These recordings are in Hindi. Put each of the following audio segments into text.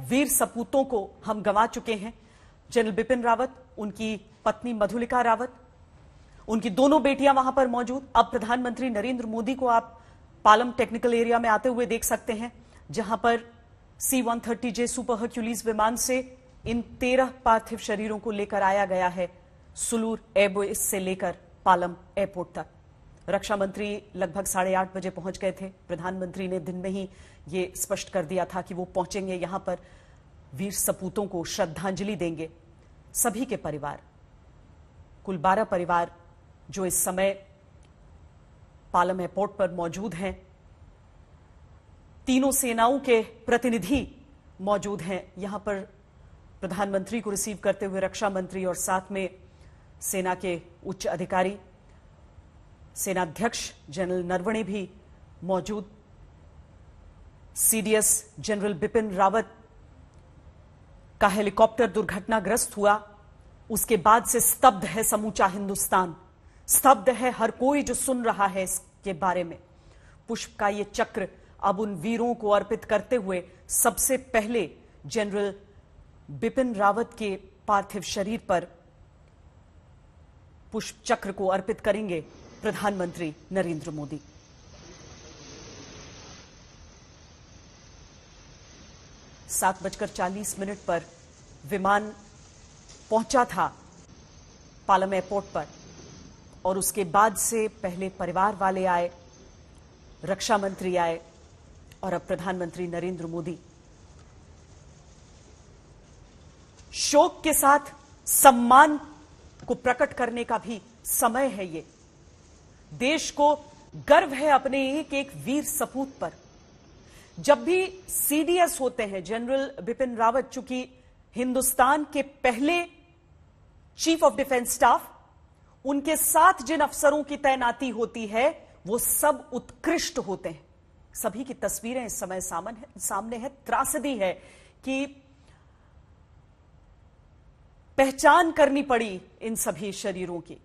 वीर सपूतों को हम गंवा चुके हैं। जनरल बिपिन रावत, उनकी पत्नी मधुलिका रावत, उनकी दोनों बेटियां वहां पर मौजूद। अब प्रधानमंत्री नरेंद्र मोदी को आप पालम टेक्निकल एरिया में आते हुए देख सकते हैं, जहां पर C-130J सुपर हर्क्यूलीज विमान से इन 13 पार्थिव शरीरों को लेकर आया गया है सुलूर एयरबेस से लेकर पालम एयरपोर्ट तक। रक्षा मंत्री लगभग 8:30 बजे पहुंच गए थे। प्रधानमंत्री ने दिन में ही ये स्पष्ट कर दिया था कि वो पहुंचेंगे, यहां पर वीर सपूतों को श्रद्धांजलि देंगे। सभी के परिवार, कुल 12 परिवार जो इस समय पालम एयरपोर्ट पर मौजूद हैं, तीनों सेनाओं के प्रतिनिधि मौजूद हैं यहां पर प्रधानमंत्री को रिसीव करते हुए। रक्षा मंत्री और साथ में सेना के उच्च अधिकारी, सेनाध्यक्ष जनरल नरवणे भी मौजूद। CDS जनरल बिपिन रावत का हेलीकॉप्टर दुर्घटनाग्रस्त हुआ, उसके बाद से स्तब्ध है समूचा हिंदुस्तान, स्तब्ध है हर कोई जो सुन रहा है इसके बारे में। पुष्प का ये चक्र अब उन वीरों को अर्पित करते हुए सबसे पहले जनरल बिपिन रावत के पार्थिव शरीर पर पुष्प चक्र को अर्पित करेंगे प्रधानमंत्री नरेंद्र मोदी। सात 7:40 पर विमान पहुंचा था पालम एयरपोर्ट पर और उसके बाद से पहले परिवार वाले आए, रक्षा मंत्री आए और अब प्रधानमंत्री नरेंद्र मोदी। शोक के साथ सम्मान को प्रकट करने का भी समय है ये। देश को गर्व है अपने एक एक वीर सपूत पर। जब भी CDS होते हैं, जनरल बिपिन रावत चूंकि हिंदुस्तान के पहले चीफ ऑफ डिफेंस स्टाफ, उनके साथ जिन अफसरों की तैनाती होती है वो सब उत्कृष्ट होते हैं। सभी की तस्वीरें इस समय सामने है। त्रासदी है कि पहचान करनी पड़ी इन सभी शरीरों की।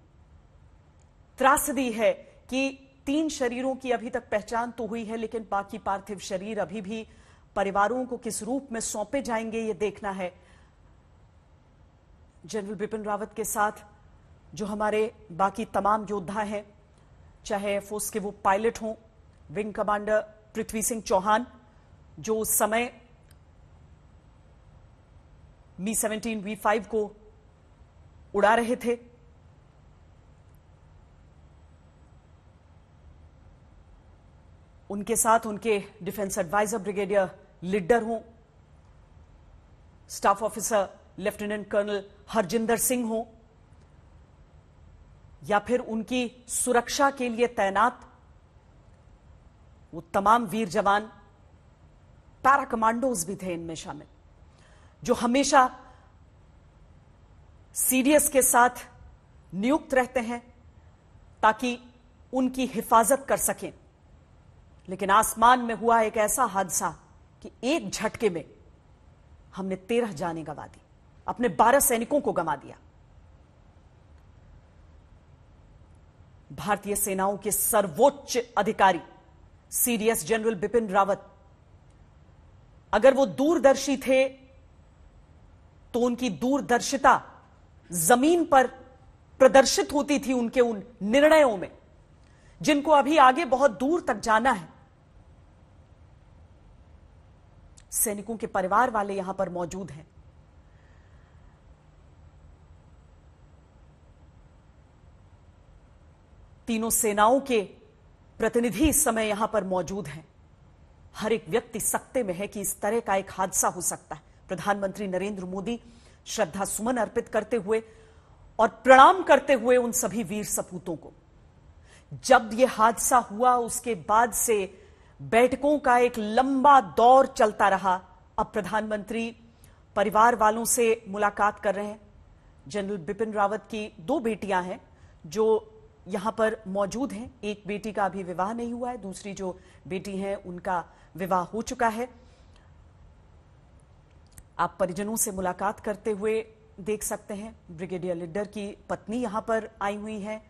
त्रासदी है कि 3 शरीरों की अभी तक पहचान तो हुई है, लेकिन बाकी पार्थिव शरीर अभी भी परिवारों को किस रूप में सौंपे जाएंगे ये देखना है। जनरल बिपिन रावत के साथ जो हमारे बाकी तमाम योद्धा हैं, चाहे एयरफोर्स के वो पायलट हों, विंग कमांडर पृथ्वी सिंह चौहान जो उस समय Mi-17 V5 को उड़ा रहे थे, उनके साथ उनके डिफेंस एडवाइजर ब्रिगेडियर लिड्डर हों, staff officer lieutenant colonel Harjinder Singh हों, या फिर उनकी सुरक्षा के लिए तैनात वो तमाम वीर जवान, पैरा कमांडोज भी थे इनमें शामिल, जो हमेशा CDS के साथ नियुक्त रहते हैं ताकि उनकी हिफाजत कर सकें। लेकिन आसमान में हुआ एक ऐसा हादसा कि एक झटके में हमने 13 जानें गंवा दी, अपने 12 सैनिकों को गंवा दिया। भारतीय सेनाओं के सर्वोच्च अधिकारी CDS जनरल बिपिन रावत, अगर वो दूरदर्शी थे तो उनकी दूरदर्शिता जमीन पर प्रदर्शित होती थी उनके उन निर्णयों में, जिनको अभी आगे बहुत दूर तक जाना है। सैनिकों के परिवार वाले यहां पर मौजूद हैं। तीनों सेनाओं के प्रतिनिधि इस समय यहां पर मौजूद हैं। हर एक व्यक्ति सकते में है कि इस तरह का एक हादसा हो सकता है। प्रधानमंत्री नरेंद्र मोदी श्रद्धा सुमन अर्पित करते हुए और प्रणाम करते हुए उन सभी वीर सपूतों को। जब यह हादसा हुआ उसके बाद से बैठकों का एक लंबा दौर चलता रहा। अब प्रधानमंत्री परिवार वालों से मुलाकात कर रहे हैं। जनरल बिपिन रावत की 2 बेटियां हैं जो यहां पर मौजूद हैं। एक बेटी का अभी विवाह नहीं हुआ है, दूसरी जो बेटी है उनका विवाह हो चुका है। आप परिजनों से मुलाकात करते हुए देख सकते हैं। ब्रिगेडियर लिड्डर की पत्नी यहां पर आई हुई हैं,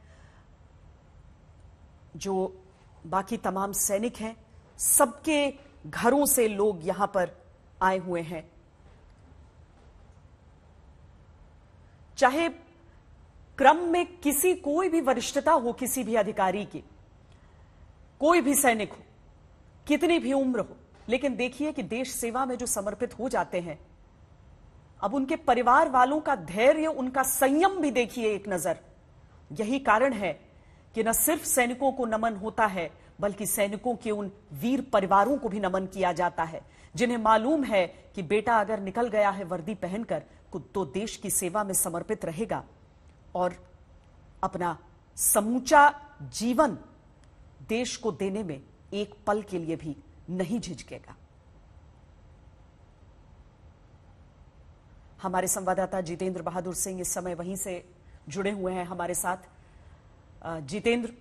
जो बाकी तमाम सैनिक हैं, सबके घरों से लोग यहां पर आए हुए हैं चाहे क्रम में कोई भी वरिष्ठता हो, किसी भी अधिकारी की, कोई भी सैनिक हो, कितनी भी उम्र हो, लेकिन देखिए कि देश सेवा में जो समर्पित हो जाते हैं, अब उनके परिवार वालों का धैर्य, उनका संयम भी देखिए एक नजर। यही कारण है कि न सिर्फ सैनिकों को नमन होता है, बल्कि सैनिकों के उन वीर परिवारों को भी नमन किया जाता है, जिन्हें मालूम है कि बेटा अगर निकल गया है वर्दी पहनकर तो देश की सेवा में समर्पित रहेगा और अपना समूचा जीवन देश को देने में एक पल के लिए भी नहीं झिझकेगा। हमारे संवाददाता जितेंद्र बहादुर सिंह इस समय वहीं से जुड़े हुए हैं हमारे साथ। जितेंद्र,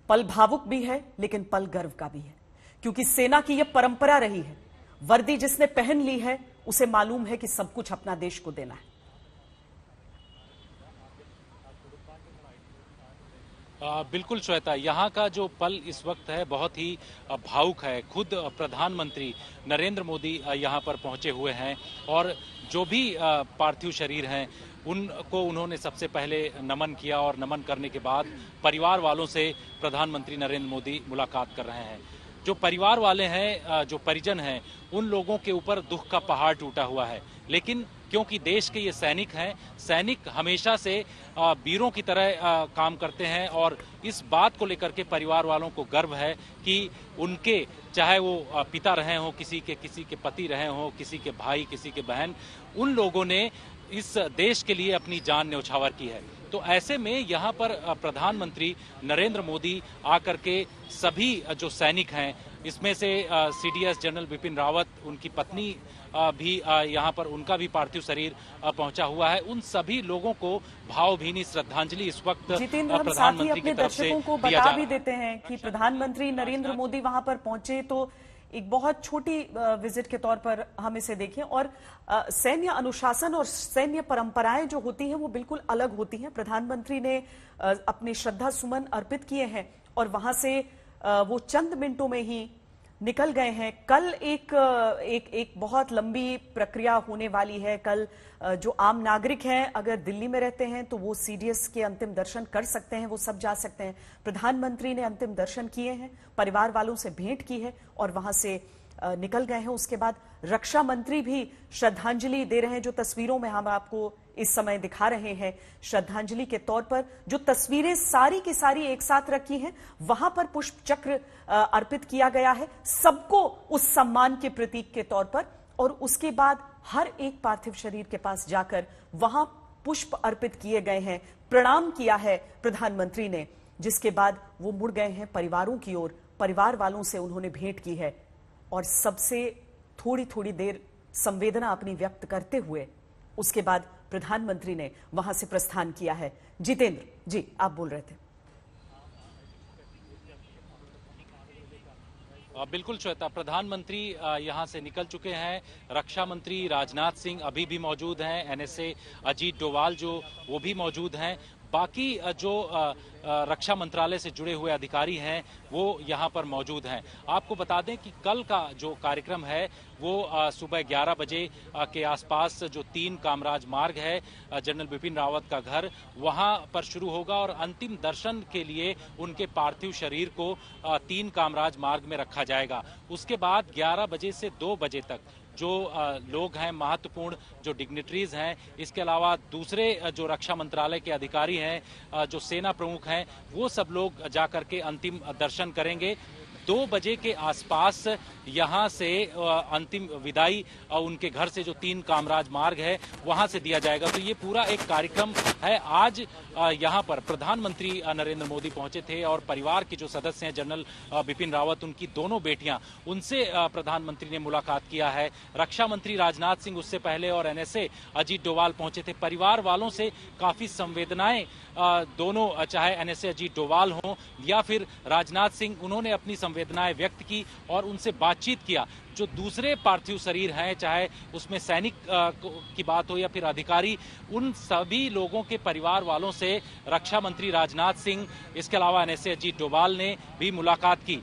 पल भावुक भी है लेकिन पल गर्व का भी है, क्योंकि सेना की यह परंपरा रही है, वर्दी जिसने पहन ली है उसे मालूम है कि सब कुछ अपना देश को देना है। बिल्कुल श्वेता, यहाँ का जो पल इस वक्त है बहुत ही भावुक है। खुद प्रधानमंत्री नरेंद्र मोदी यहाँ पर पहुंचे हुए हैं और जो भी पार्थिव शरीर हैं उनको उन्होंने सबसे पहले नमन किया और नमन करने के बाद परिवार वालों से प्रधानमंत्री नरेंद्र मोदी मुलाकात कर रहे हैं। जो परिवार वाले हैं, जो परिजन हैं, उन लोगों के ऊपर दुख का पहाड़ टूटा हुआ है, लेकिन क्योंकि देश के ये सैनिक हैं, सैनिक हमेशा से वीरों की तरह काम करते हैं और इस बात को लेकर के परिवार वालों को गर्व है कि उनके, चाहे वो पिता रहे हों, किसी के पति रहे हों, किसी के भाई, किसी के बहन, उन लोगों ने इस देश के लिए अपनी जान न्यौछावर की है। तो ऐसे में यहाँ पर प्रधानमंत्री नरेंद्र मोदी आकर के सभी जो सैनिक हैं, इसमें से सीडीएस जनरल बिपिन रावत, उनकी पत्नी भी यहाँ पर, उनका भी पार्थिव शरीर पहुंचा हुआ है, उन सभी लोगों को भावभीनी श्रद्धांजलि इस वक्त प्रधानमंत्री की तरफ से दर्शकों को बता भी देते हैं कि प्रधानमंत्री नरेंद्र मोदी वहां पर पहुंचे तो एक बहुत छोटी विजिट के तौर पर हम इसे देखें, और सैन्य अनुशासन और सैन्य परंपराएं जो होती हैं वो बिल्कुल अलग होती हैं। प्रधानमंत्री ने अपने श्रद्धा सुमन अर्पित किए हैं और वहां से वो चंद मिनटों में ही निकल गए हैं। कल एक बहुत लंबी प्रक्रिया होने वाली है। कल जो आम नागरिक हैं, अगर दिल्ली में रहते हैं तो वो सीडीएस के अंतिम दर्शन कर सकते हैं, वो सब जा सकते हैं। प्रधानमंत्री ने अंतिम दर्शन किए हैं, परिवार वालों से भेंट की है और वहां से निकल गए हैं। उसके बाद रक्षा मंत्री भी श्रद्धांजलि दे रहे हैं। जो तस्वीरों में हम आपको इस समय दिखा रहे हैं, श्रद्धांजलि के तौर पर जो तस्वीरें सारी की सारी एक साथ रखी हैं, वहां पर पुष्प चक्र अर्पित किया गया है सबको उस सम्मान के प्रतीक के तौर पर। और उसके बाद हर एक पार्थिव शरीर के पास जाकर वहां पुष्प अर्पित किए गए हैं, प्रणाम किया है प्रधानमंत्री ने, जिसके बाद वो मुड़ गए हैं परिवारों की ओर। परिवार वालों से उन्होंने भेंट की है और सबसे थोड़ी थोड़ी देर संवेदना अपनी व्यक्त करते हुए उसके बाद प्रधानमंत्री ने वहां से प्रस्थान किया है। जितेंद्र जी, आप बोल रहे थे। बिल्कुल श्वेता, प्रधानमंत्री यहां से निकल चुके हैं। रक्षा मंत्री राजनाथ सिंह अभी भी मौजूद हैं, एनएसए अजीत डोवाल जो वो भी मौजूद हैं, बाकी जो रक्षा मंत्रालय से जुड़े हुए अधिकारी हैं वो यहाँ पर मौजूद हैं। आपको बता दें कि कल का जो कार्यक्रम है वो सुबह 11 बजे के आसपास जो 3 कामराज मार्ग है, जनरल बिपिन रावत का घर, वहाँ पर शुरू होगा और अंतिम दर्शन के लिए उनके पार्थिव शरीर को 3 कामराज मार्ग में रखा जाएगा। उसके बाद 11 बजे से 2 बजे तक जो लोग हैं, महत्वपूर्ण जो डिग्निटरीज हैं, इसके अलावा दूसरे जो रक्षा मंत्रालय के अधिकारी हैं, जो सेना प्रमुख हैं, वो सब लोग जाकर के अंतिम दर्शन करेंगे। 2 बजे के आसपास यहाँ से अंतिम विदाई उनके घर से जो 3 कामराज मार्ग है वहां से दिया जाएगा। तो ये पूरा एक कार्यक्रम है। आज यहाँ पर प्रधानमंत्री नरेंद्र मोदी पहुंचे थे और परिवार के जो सदस्य हैं, जनरल बिपिन रावत, उनकी दोनों बेटियां, उनसे प्रधानमंत्री ने मुलाकात किया है। रक्षा मंत्री राजनाथ सिंह उससे पहले और एनएसए अजीत डोवाल पहुंचे थे। परिवार वालों से काफी संवेदनाएं दोनों, चाहे एनएसए अजीत डोवाल हों या फिर राजनाथ सिंह, उन्होंने अपनी संवेदनाएं व्यक्त की और उनसे बातचीत किया। जो दूसरे पार्थिव शरीर हैं, चाहे उसमें सैनिक की बात हो या फिर अधिकारी, उन सभी लोगों के परिवार वालों से रक्षा मंत्री राजनाथ सिंह, इसके अलावा एनएसए अजीत डोवाल ने भी मुलाकात की।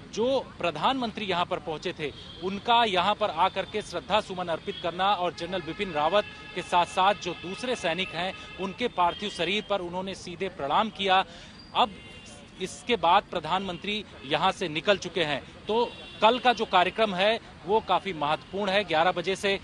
जो प्रधानमंत्री यहां पर पहुंचे थे उनका यहां पर आकर के श्रद्धा सुमन अर्पित करना और जनरल बिपिन रावत के साथ साथ जो दूसरे सैनिक हैं उनके पार्थिव शरीर पर उन्होंने सीधे प्रणाम किया। अब इसके बाद प्रधानमंत्री यहां से निकल चुके हैं। तो कल का जो कार्यक्रम है वो काफी महत्वपूर्ण है। 11 बजे से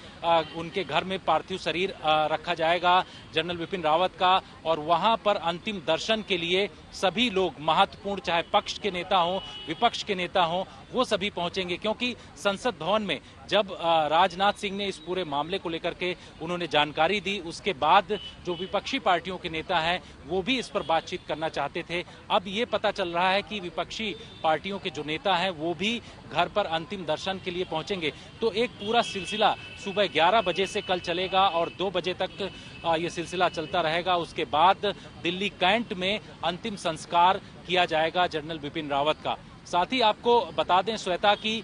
उनके घर में पार्थिव शरीर रखा जाएगा जनरल बिपिन रावत का, और वहां पर अंतिम दर्शन के लिए सभी लोग महत्वपूर्ण, चाहे पक्ष के नेता हों विपक्ष के नेता हों, वो सभी पहुंचेंगे। क्योंकि संसद भवन में जब राजनाथ सिंह ने इस पूरे मामले को लेकर के उन्होंने जानकारी दी, उसके बाद जो विपक्षी पार्टियों के नेता हैं वो भी इस पर बातचीत करना चाहते थे। अब ये पता चल रहा है कि विपक्षी पार्टियों के जो नेता हैं वो भी घर पर अंतिम दर्शन के लिए पहुंचेंगे। तो एक पूरा सिलसिला सुबह 11 बजे से कल चलेगा और 2 बजे तक ये सिलसिला चलता रहेगा। उसके बाद दिल्ली कैंट में अंतिम संस्कार किया जाएगा जनरल बिपिन रावत का। साथ ही आपको बता दें श्वेता कि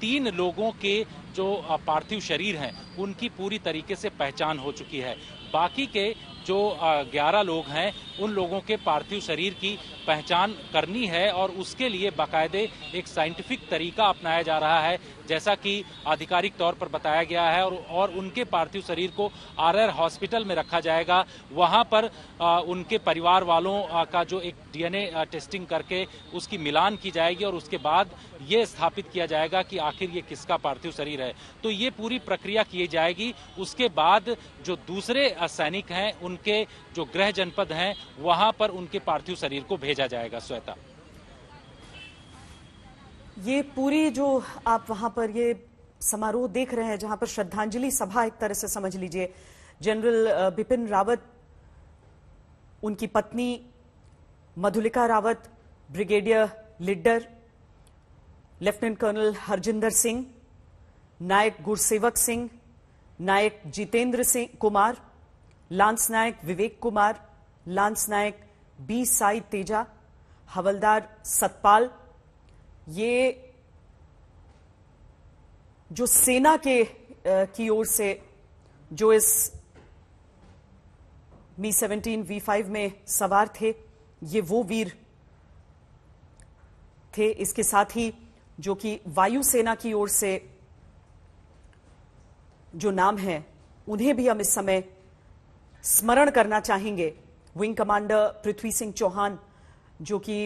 3 लोगों के जो पार्थिव शरीर हैं उनकी पूरी तरीके से पहचान हो चुकी है। बाकी के जो 11 लोग हैं उन लोगों के पार्थिव शरीर की पहचान करनी है और उसके लिए बाकायदे एक साइंटिफिक तरीका अपनाया जा रहा है, जैसा कि आधिकारिक तौर पर बताया गया है। और उनके पार्थिव शरीर को आरआर हॉस्पिटल में रखा जाएगा। वहां पर उनके परिवार वालों का जो एक डीएनए टेस्टिंग करके उसकी मिलान की जाएगी और उसके बाद ये स्थापित किया जाएगा कि आखिर ये किसका पार्थिव शरीर है। तो ये पूरी प्रक्रिया की जाएगी। उसके बाद जो दूसरे सैनिक हैं उनके जो गृह जनपद हैं वहां पर उनके पार्थिव शरीर को भेजा जाएगा। श्वेता, ये पूरी जो आप वहां पर ये समारोह देख रहे हैं जहां पर श्रद्धांजलि सभा एक तरह से समझ लीजिए, जनरल बिपिन रावत, उनकी पत्नी Madhulika Rawat, brigadier Lidder, lieutenant colonel Harjinder Singh, Naik Gursewak Singh, Naik Jitendra Singh Kumar, lance Naik Vivek Kumar, lance Naik B Sai Teja, Havildar Satpal, ये जो सेना के की ओर से जो इस मी-17 V5 में सवार थे, ये वो वीर थे। इसके साथ ही जो कि वायुसेना की ओर से जो नाम है उन्हें भी हम इस समय स्मरण करना चाहेंगे। विंग कमांडर पृथ्वी सिंह चौहान, जो कि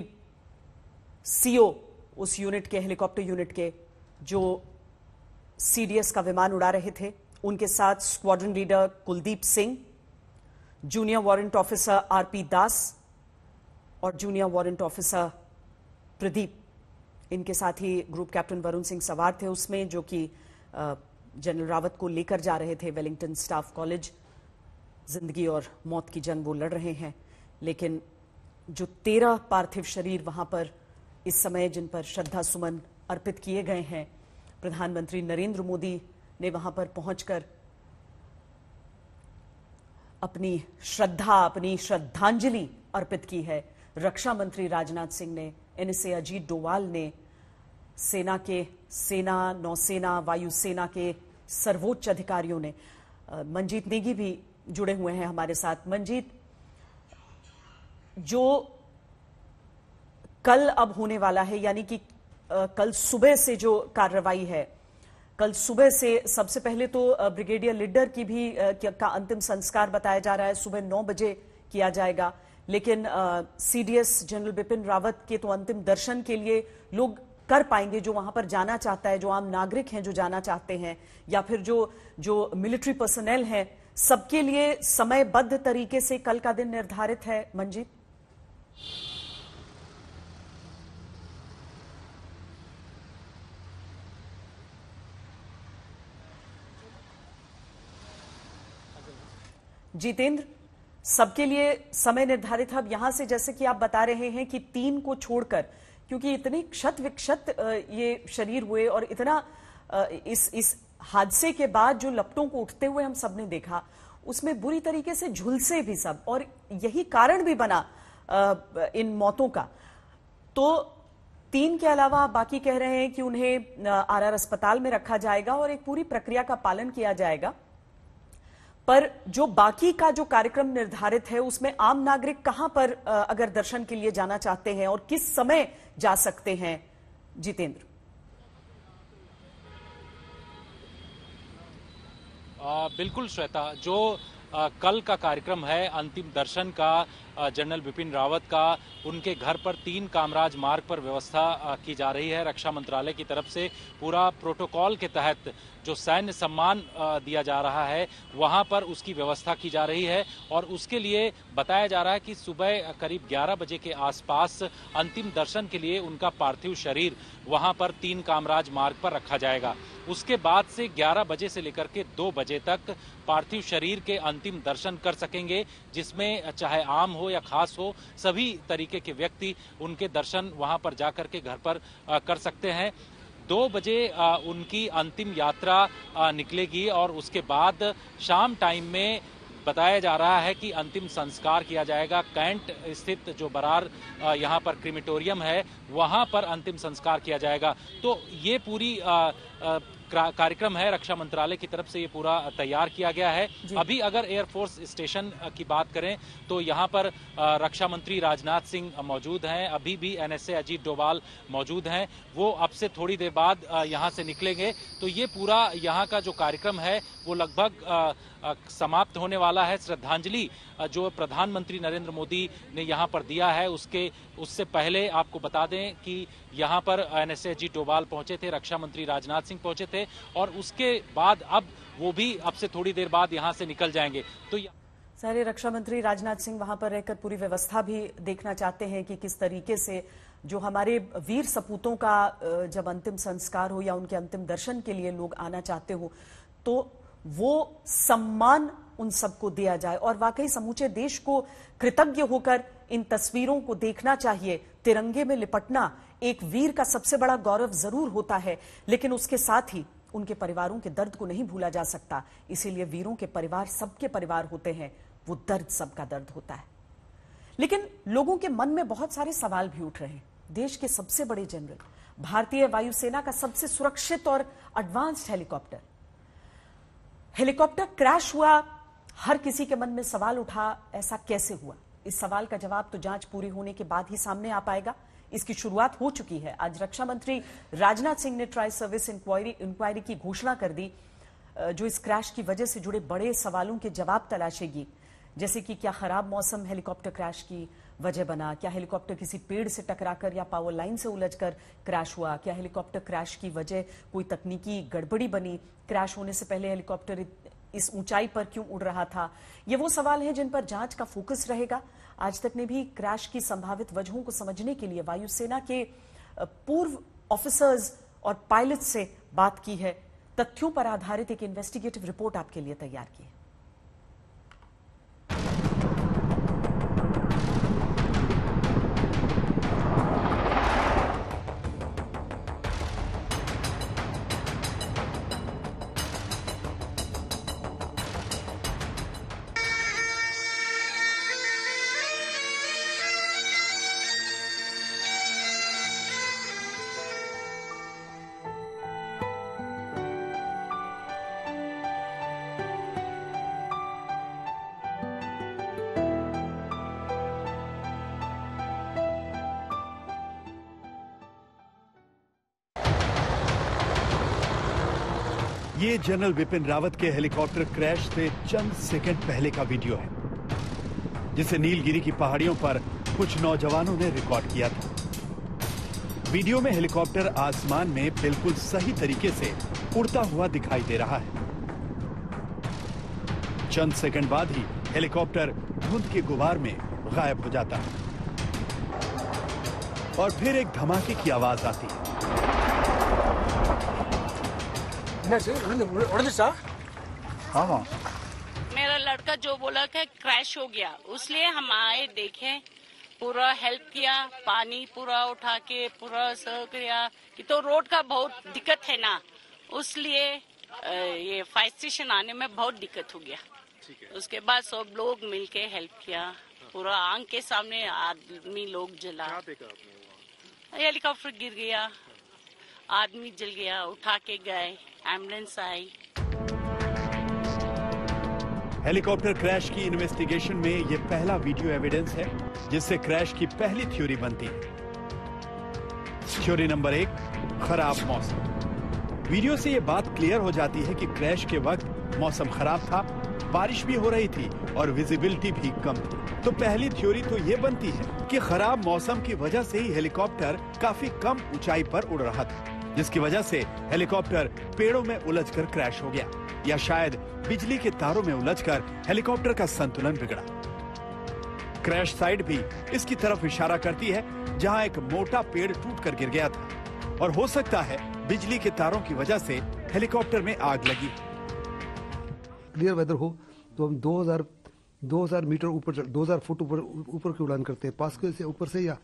सीओ उस यूनिट के, हेलीकॉप्टर यूनिट के, जो सीडीएस का विमान उड़ा रहे थे, उनके साथ squadron leader Kuldeep Singh, junior warrant officer R P Das और जूनियर वारंट ऑफिसर प्रदीप। इनके साथ ही ग्रुप कैप्टन वरुण सिंह सवार थे उसमें, जो कि जनरल रावत को लेकर जा रहे थे वेलिंगटन स्टाफ कॉलेज। जिंदगी और मौत की जंग वो लड़ रहे हैं, लेकिन जो 13 पार्थिव शरीर वहां पर इस समय जिन पर श्रद्धा सुमन अर्पित किए गए हैं, प्रधानमंत्री नरेंद्र मोदी ने वहां पर पहुंचकर अपनी श्रद्धा, अपनी श्रद्धांजलि अर्पित की है। रक्षा मंत्री राजनाथ सिंह ने, एनएसए अजीत डोवाल ने, सेना के, सेना, नौसेना, वायुसेना के सर्वोच्च अधिकारियों ने, मंजीत नेगी भी जुड़े हुए हैं हमारे साथ। मंजीत, जो कल अब होने वाला है, यानी कि कल सुबह से जो कार्रवाई है, कल सुबह से सबसे पहले तो ब्रिगेडियर लिड्डर की भी का अंतिम संस्कार बताया जा रहा है सुबह 9 बजे किया जाएगा, लेकिन सीडीएस जनरल बिपिन रावत के तो अंतिम दर्शन के लिए लोग कर पाएंगे जो वहां पर जाना चाहता है, जो आम नागरिक हैं जो जाना चाहते हैं, या फिर जो मिलिट्री पर्सनल हैं, सबके लिए समयबद्ध तरीके से कल का दिन निर्धारित है। मंजीत, जितेंद्र, सबके लिए समय निर्धारित है। अब यहां से जैसे कि आप बता रहे हैं कि 3 को छोड़कर, क्योंकि इतने क्षत विक्षत ये शरीर हुए और इतना इस हादसे के बाद जो लपटों को उठते हुए हम सबने देखा, उसमें बुरी तरीके से झुलसे भी सब, और यही कारण भी बना इन मौतों का। तो 3 के अलावा बाकी कह रहे हैं कि उन्हें आरआर अस्पताल में रखा जाएगा और एक पूरी प्रक्रिया का पालन किया जाएगा, पर जो बाकी का जो कार्यक्रम निर्धारित है उसमें आम नागरिक कहां पर अगर दर्शन के लिए जाना चाहते हैं और किस समय जा सकते हैं, जितेंद्र। बिल्कुल श्वेता, जो कल का कार्यक्रम है अंतिम दर्शन का जनरल बिपिन रावत का, उनके घर पर 3 कामराज मार्ग पर व्यवस्था की जा रही है। रक्षा मंत्रालय की तरफ से पूरा प्रोटोकॉल के तहत जो सैन्य सम्मान दिया जा रहा है वहां पर उसकी व्यवस्था की जा रही है और उसके लिए बताया जा रहा है कि सुबह करीब 11 बजे के आसपास अंतिम दर्शन के लिए उनका पार्थिव शरीर वहां पर 3 कामराज मार्ग पर रखा जाएगा। उसके बाद से 11 बजे से लेकर के 2 बजे तक पार्थिव शरीर के अंतिम दर्शन कर सकेंगे, जिसमें चाहे आम हो या खास हो, सभी तरीके के व्यक्ति उनके दर्शन वहां पर जाकर के घर पर कर सकते हैं। 2 बजे उनकी अंतिम यात्रा निकलेगी और उसके बाद शाम टाइम में बताया जा रहा है कि अंतिम संस्कार किया जाएगा। कैंट स्थित जो बरार यहाँ पर क्रिमेटोरियम है वहां पर अंतिम संस्कार किया जाएगा। तो ये पूरी कार्यक्रम है, रक्षा मंत्रालय की तरफ से ये पूरा तैयार किया गया है। अभी अगर एयरफोर्स स्टेशन की बात करें तो यहाँ पर रक्षा मंत्री राजनाथ सिंह मौजूद हैं, अभी भी एनएसए अजीत डोभाल मौजूद हैं। वो अब से थोड़ी देर बाद यहाँ से निकलेंगे। तो ये पूरा यहाँ का जो कार्यक्रम है वो लगभग समाप्त होने वाला है। श्रद्धांजलि जो प्रधानमंत्री नरेंद्र मोदी ने यहाँ पर दिया है उससे पहले आपको बता दें कि यहाँ पर एनएसए अजीत डोभाल पहुंचे थे, रक्षा मंत्री राजनाथ सिंह पहुंचे थे और उसके बाद अब वो भी अब से थोड़ी देर बाद यहाँ से निकल जाएंगे। तो सारे रक्षा मंत्री राजनाथ सिंह वहां पर रहकर पूरी व्यवस्था भी देखना चाहते हैं कि किस तरीके से जो हमारे वीर सपूतों का जब अंतिम संस्कार हो या उनके अंतिम दर्शन के लिए लोग आना चाहते हो तो वो सम्मान उन सबको दिया जाए। और वाकई समूचे देश को कृतज्ञ होकर इन तस्वीरों को देखना चाहिए। तिरंगे में लिपटना एक वीर का सबसे बड़ा गौरव जरूर होता है, लेकिन उसके साथ ही उनके परिवारों के दर्द को नहीं भूला जा सकता। इसीलिए वीरों के परिवार सबके परिवार होते हैं, वो दर्द सबका दर्द होता है। लेकिन लोगों के मन में बहुत सारे सवाल भी उठ रहे हैं। देश के सबसे बड़े जनरल, भारतीय वायुसेना का सबसे सुरक्षित और एडवांस्ड हेलीकॉप्टर क्रैश हुआ। हर किसी के मन में सवाल उठा, ऐसा कैसे हुआ? इस सवाल का जवाब तो जांच पूरी होने के बाद ही सामने आ पाएगा। इसकी शुरुआत हो चुकी है। आज रक्षा मंत्री राजनाथ सिंह ने ट्राई सर्विस इंक्वायरी की घोषणा कर दी, जो इस क्रैश की वजह से जुड़े बड़े सवालों के जवाब तलाशेगी। जैसे कि क्या खराब मौसम हेलीकॉप्टर क्रैश की वजह बना? क्या हेलीकॉप्टर किसी पेड़ से टकराकर या पावर लाइन से उलझकर क्रैश हुआ? क्या हेलीकॉप्टर क्रैश की वजह कोई तकनीकी गड़बड़ी बनी? क्रैश होने से पहले हेलीकॉप्टर इस ऊंचाई पर क्यों उड़ रहा था? ये वो सवाल हैं जिन पर जांच का फोकस रहेगा। आज तक ने भी क्रैश की संभावित वजहों को समझने के लिए वायुसेना के पूर्व ऑफिसर्स और पायलट से बात की है। तथ्यों पर आधारित एक इन्वेस्टिगेटिव रिपोर्ट आपके लिए तैयार की है। ये जनरल बिपिन रावत के हेलीकॉप्टर क्रैश से चंद सेकंड पहले का वीडियो है, जिसे नीलगिरी की पहाड़ियों पर कुछ नौजवानों ने रिकॉर्ड किया था। वीडियो में हेलीकॉप्टर आसमान में बिल्कुल सही तरीके से उड़ता हुआ दिखाई दे रहा है। चंद सेकंड बाद ही हेलीकॉप्टर धुंध के गुबार में गायब हो जाता है और फिर एक धमाके की आवाज आती है। हाँ, मेरा लड़का जो बोला कि क्रैश हो गया, उसलिए हम आए, देखे, पूरा हेल्प किया, पानी पूरा उठा के पूरा सर्व किया कि तो रोड का बहुत दिक्कत है ना, उसलिए ये फायर स्टेशन आने में बहुत दिक्कत हो गया। उसके बाद सब लोग मिलके हेल्प किया, पूरा आंख के सामने आदमी लोग जला, हेलीकॉप्टर गिर गया, आदमी जल गया, उठा के गए, एम्बुलेंस आई। हेलीकॉप्टर क्रैश की इन्वेस्टिगेशन में यह पहला वीडियो एविडेंस है जिससे क्रैश की पहली थ्योरी बनती है। थ्योरी नंबर 1, खराब मौसम। वीडियो से ये बात क्लियर हो जाती है कि क्रैश के वक्त मौसम खराब था, बारिश भी हो रही थी और विजिबिलिटी भी कम थी। तो पहली थ्योरी तो ये बनती है कि खराब मौसम की वजह से ही हेलीकॉप्टर काफी कम ऊंचाई पर उड़ रहा था, जिसकी वजह से हेलीकॉप्टर पेड़ों में उलझकर क्रैश हो गया, या शायद बिजली के तारों में उलझकर हेलीकॉप्टर का संतुलन बिगड़ा। क्रैश साइट भी इसकी तरफ इशारा करती है, जहां एक मोटा पेड़ टूटकर गिर गया था और हो सकता है बिजली के तारों की वजह से हेलीकॉप्टर में आग लगी। क्लियर वेदर हो तो हम 2000 मीटर ऊपर, 2000 फुट ऊपर की उड़ान करते हैं, पास से ऊपर से या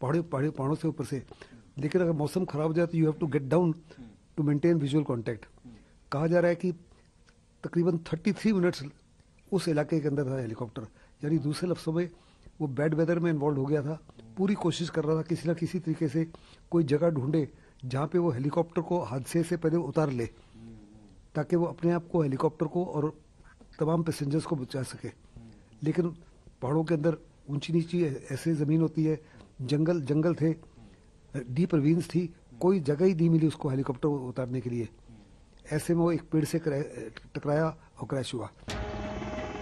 पहाड़ों से ऊपर से। लेकिन अगर मौसम खराब हो जाए तो you have to get down to maintain visual contact. कहा जा रहा है कि तकरीबन 33 मिनट्स उस इलाके के अंदर था हेलीकॉप्टर, यानी दूसरे लफ्ज़ों में वो बैड वेदर में इन्वॉल्व हो गया था। पूरी कोशिश कर रहा था किसी न किसी तरीके से कोई जगह ढूंढे जहाँ पे वो हेलीकॉप्टर को हादसे से पहले उतार ले, ताकि वो अपने आप को, हेलीकॉप्टर को और तमाम पैसेंजर्स को बचा सके। लेकिन पहाड़ों के अंदर ऊंची नीची ऐसे ज़मीन होती है, जंगल थे, डीप रवीन्स थी, कोई जगह ही नहीं मिली उसको हेलीकॉप्टर उतारने के लिए। ऐसे में वो एक पेड़ से टकराया और क्रैश हुआ।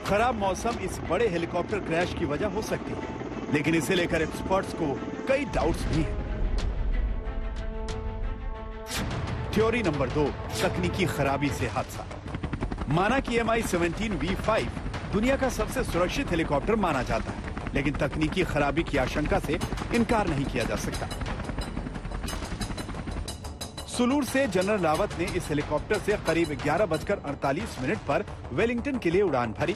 खराब मौसम इस बड़े हेलीकॉप्टर क्रैश की वजह हो सकती है, लेकिन इसे लेकर एक्सपर्ट्स को कई डाउट्स भी हैं। थ्योरी नंबर 2, तकनीकी खराबी से हादसा। माना कि Mi-17 V5 दुनिया का सबसे सुरक्षित हेलीकॉप्टर माना जाता है, लेकिन तकनीकी खराबी की आशंका से इनकार नहीं किया जा सकता। सुलूर से जनरल रावत ने इस हेलीकॉप्टर से करीब 11:48 पर वेलिंगटन के लिए उड़ान भरी।